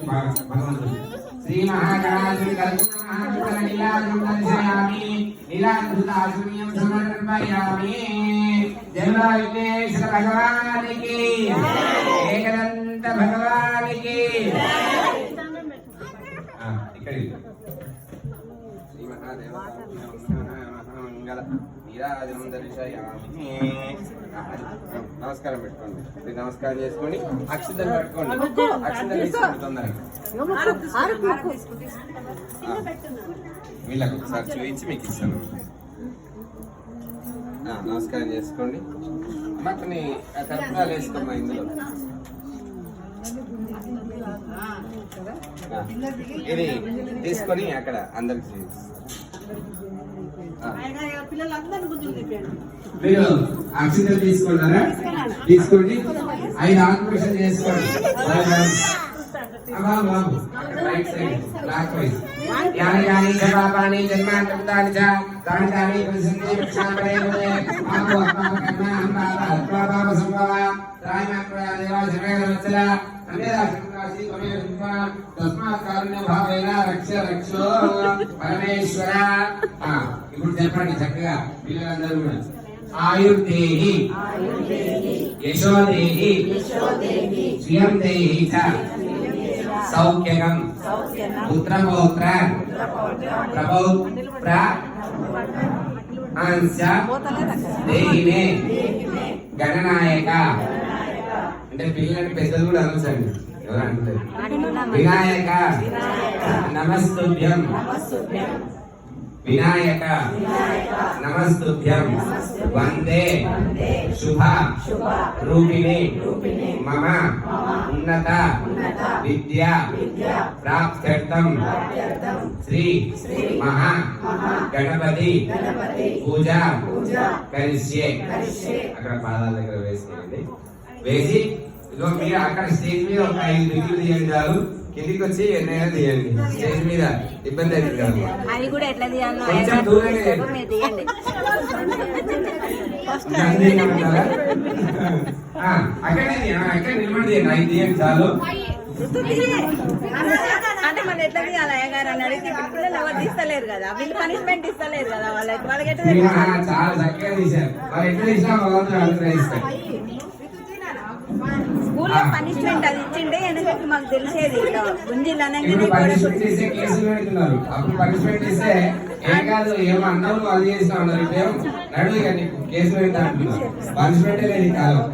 శ్రీ మహాగణాధిపతి కల్పన మహామంగళ నీలాద్రం దర్శయామి నీలాద్భుతాశున్యం సమర్పయామి జన్మ విఘ్నేశ్వర భగవానికి ఏకదంత భగవానికి ఇక్కడ శ్రీ మహాదేవ నీరాజనం దర్శయామి. నమస్కారం పెట్టుకోండి, నమస్కారం చేసుకోండి, అక్షతలు పెట్టుకోండి, అక్షతలు తీసుకోండి తొందరగా. వీళ్ళకు ఒకసారి చూపించి మీకు ఇస్తాను. నమస్కారం చేసుకోండి. అమ్మ కొన్ని కర్పూరాలు వేసుకోమ్మా ఇందులో. ఇది తీసుకొని అక్కడ అందరికి మీరు అక్షింతలు తీసుకున్నారా? తీసుకోండి, 5 ఆత్మకృష్ణ చేసుకోండి. Right side clockwise. యాని యాని జపాపాని జన్మాంతృతాని చ తాని తాని ప్రసిద్ధి వృక్షాంతరే మాకు అత్మాకర్మ అంబాల అత్మాపాప సంభవ త్రాయమాత్రయ దేవా శరణేన వత్సల అన్యదా శంకాసి త్వమేవ శుద్ధ తస్మాత్ కారుణ్య భావేన రక్ష రక్షో పరమేశ్వర. ఇప్పుడు చెప్పండి చక్కగా పిల్లలందరూ కూడా. ఆయుర్దేహి యశోదేహి శ్రియం దేహి చ సౌఖ్యకం పుత్రపౌత్ర ప్రపౌత్ర అంశ దేహినే గణనాయక. అంటే పిల్లలు పెద్దలు కూడా అనొచ్చండి, ఎవరు అంటారు. వినాయక నమస్తుభ్యం, వినాయక నమస్తుభ్యం, వందే శుభ రూపిణి మమ ఉన్నత విద్యా ప్రాప్త్యర్థం శ్రీ మహా గణపతి పూజ కరిష్యే. అక్కడ పాదాల దగ్గర వేసేయండి. వేసి ఇదిగో మీరు అక్కడ స్టేజ్ మీద ఒక 5 బిగ్గులు తీయండి చాలు. కిందికి వచ్చి ఎన్నైనా తీయండి. స్టేజ్ మీద ఇబ్బంది అవుతుంది కాదు. కొంచెం దూరంగా అక్కడ నిలబడి తీయండి. 5 తీయండి చాలు. అంటే మన ఎట్లా తీయాలి అయ్యగారు అని అడిగితే పిల్లలు ఎవరు తీస్తలేరు కదా, వీళ్ళు పనిష్మెంట్ ఇస్తలేరు కదా వాళ్ళకి చాలా చక్కగా తీశారు. వాళ్ళు ఎట్లా తీసినా స్కూల్లో పనిష్మెంట్ అది ఇచ్చిండే వెనకకి మాకు తెలిసేది. గుంజీలు అనగానే పనిష్మెంట్ ఇస్తే ఏం కాదు, ఏమో అన్నావు అది చేసినా అన్నారు. ఇప్పుడేమో నడువు ఇక నీకు కేసు పెడతా అంటున్నారు. పనిష్మెంటే లేదు కాలం.